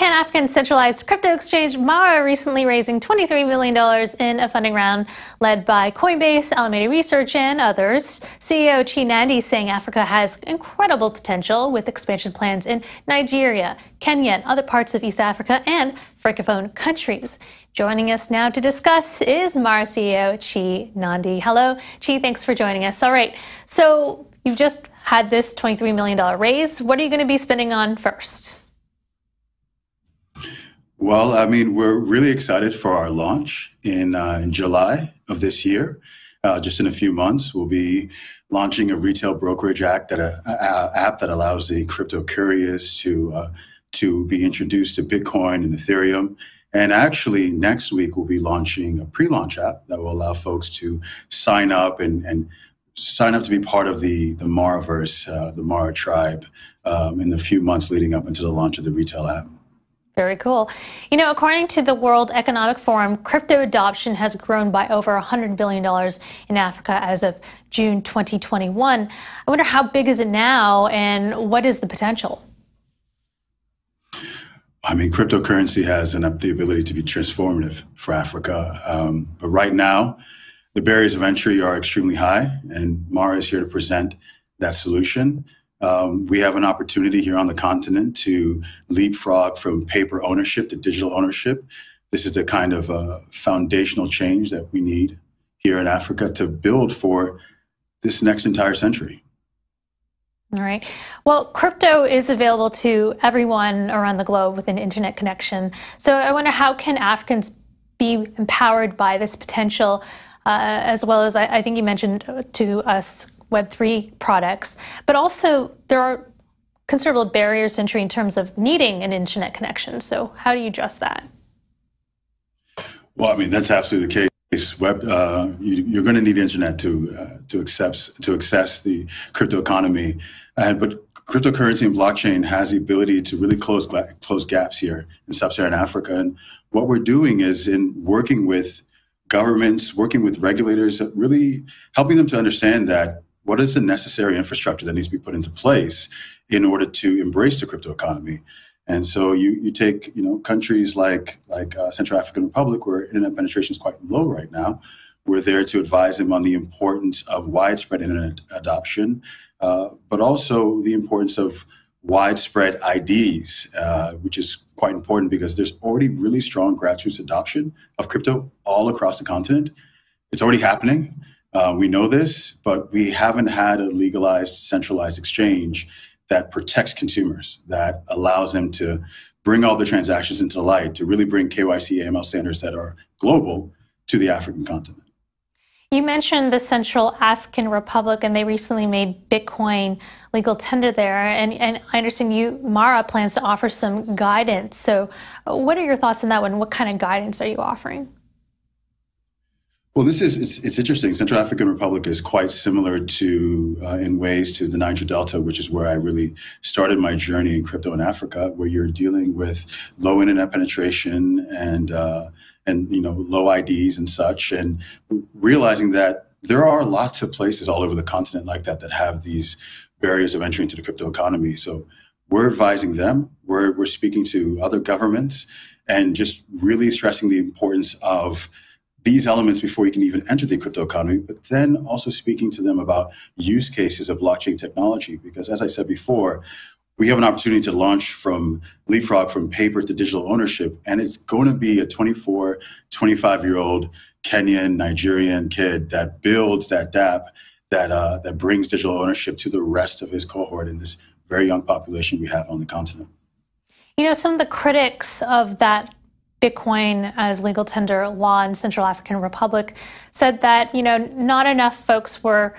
Pan-African centralized crypto exchange Mara recently raising $23 million in a funding round led by Coinbase, Alameda Research, and others. CEO Chi Nnandi saying Africa has incredible potential with expansion plans in Nigeria, Kenya, and other parts of East Africa and Francophone countries. Joining us now to discuss is Mara CEO Chi Nnandi. Hello, Chi, thanks for joining us. All right, so you've just had this $23 million raise. What are you going to be spending on first? Well, I mean, we're really excited for our launch in July of this year. Just in a few months, we'll be launching a retail brokerage app that allows the crypto curious to be introduced to Bitcoin and Ethereum. And actually, next week, we'll be launching a pre-launch app that will allow folks to sign up and sign up to be part of the Maraverse, the Mara tribe, in the few months leading up into the launch of the retail app. Very cool. You know, according to the World Economic Forum, crypto adoption has grown by over $100 billion in Africa as of June 2021. I wonder, how big is it now and what is the potential? I mean, cryptocurrency has the ability to be transformative for Africa. But right now, the barriers of entry are extremely high, and Mara is here to present that solution. We have an opportunity here on the continent to leapfrog from paper ownership to digital ownership. This is the kind of foundational change that we need here in Africa to build for this next entire century. All right. Well, crypto is available to everyone around the globe with an internet connection. So I wonder, how can Africans be empowered by this potential, as well as, I think you mentioned to us, Web3 products, but also there are considerable barriers to entry in terms of needing an internet connection. So how do you address that? Well, I mean, that's absolutely the case. You're going to need internet to access the crypto economy, but cryptocurrency and blockchain has the ability to really close gaps here in sub-Saharan Africa. And what we're doing is in working with governments, working with regulators, really helping them to understand that what is the necessary infrastructure that needs to be put into place in order to embrace the crypto economy. And so you take countries like Central African Republic, where internet penetration is quite low right now. We're there to advise them on the importance of widespread internet adoption, but also the importance of widespread IDs, which is quite important because there's already really strong grassroots adoption of crypto all across the continent. It's already happening. We know this, but we haven't had a legalized, centralized exchange that protects consumers, that allows them to bring all the transactions into the light, to really bring KYC, AML standards that are global to the African continent. You mentioned the Central African Republic, and they recently made Bitcoin legal tender there. And I understand Mara plans to offer some guidance. So what are your thoughts on that one? What kind of guidance are you offering? Well, it's interesting. Central African Republic is quite similar in ways to the Niger Delta, which is where I really started my journey in crypto in Africa, where you're dealing with low internet penetration and low IDs and such, and realizing that there are lots of places all over the continent like that have these barriers of entry into the crypto economy. So we're advising them. We're speaking to other governments and just really stressing the importance of these elements before you can even enter the crypto economy, but then also speaking to them about use cases of blockchain technology. Because as I said before, we have an opportunity to leapfrog from paper to digital ownership, and it's going to be a 24, 25-year-old Kenyan, Nigerian kid that builds that dApp that brings digital ownership to the rest of his cohort in this very young population we have on the continent. You know, some of the critics of that Bitcoin as legal tender law in Central African Republic said that, not enough folks were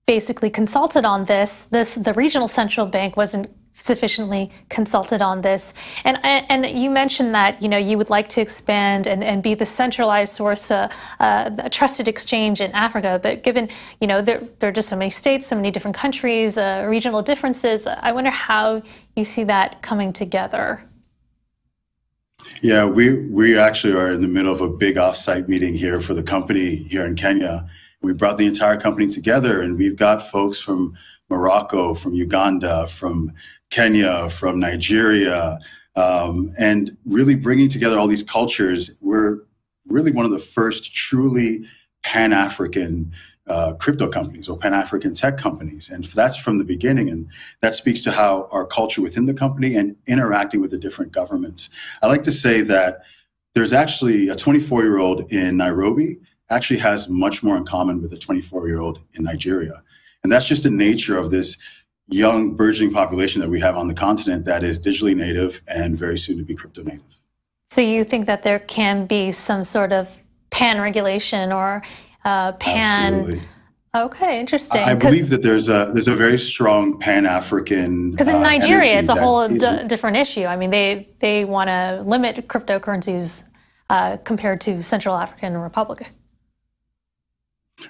basically consulted on this. The regional central bank wasn't sufficiently consulted on this. And you mentioned that, you would like to expand and be the centralized source, a trusted exchange in Africa. But given, there are just so many states, so many different countries, regional differences, I wonder how you see that coming together. Yeah, we actually are in the middle of a big offsite meeting here for the company here in Kenya. We brought the entire company together, and we've got folks from Morocco, from Uganda, from Kenya, from Nigeria, and really bringing together all these cultures. We're really one of the first truly Pan-African crypto companies or Pan-African tech companies. And that's from the beginning. And that speaks to how our culture within the company and interacting with the different governments. I like to say that there's actually a 24-year-old in Nairobi actually has much more in common with a 24-year-old in Nigeria. And that's just the nature of this young burgeoning population that we have on the continent that is digitally native and very soon to be crypto native. So you think that there can be some sort of pan regulation or pan? Absolutely. Okay, interesting. I believe that there's a very strong Pan-African. Because in Nigeria, it's a whole different issue. I mean, they want to limit cryptocurrencies compared to Central African Republic.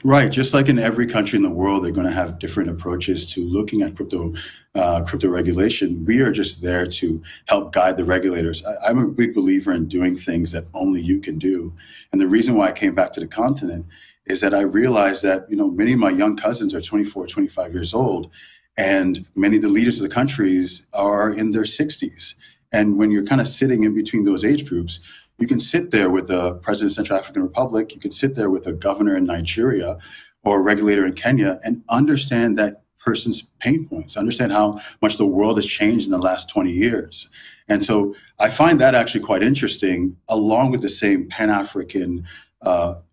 Right. Just like in every country in the world, they're going to have different approaches to looking at crypto regulation. We are just there to help guide the regulators. I'm a big believer in doing things that only you can do. And the reason why I came back to the continent is that I realized that, many of my young cousins are 24, 25 years old, and many of the leaders of the countries are in their 60s. And when you're kind of sitting in between those age groups, you can sit there with the president of Central African Republic, you can sit there with a governor in Nigeria or a regulator in Kenya and understand that person's pain points, understand how much the world has changed in the last 20 years. And so I find that actually quite interesting, along with the same Pan-African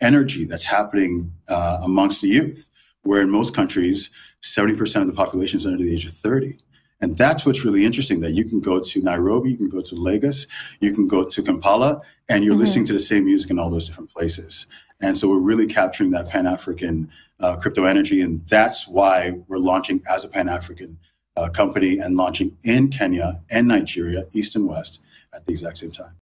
energy that's happening amongst the youth, where in most countries, 70% of the population is under the age of 30. And that's what's really interesting, that you can go to Nairobi, you can go to Lagos, you can go to Kampala, and you're listening to the same music in all those different places. And so we're really capturing that Pan-African crypto energy. And that's why we're launching as a Pan-African company and launching in Kenya and Nigeria, East and West, at the exact same time.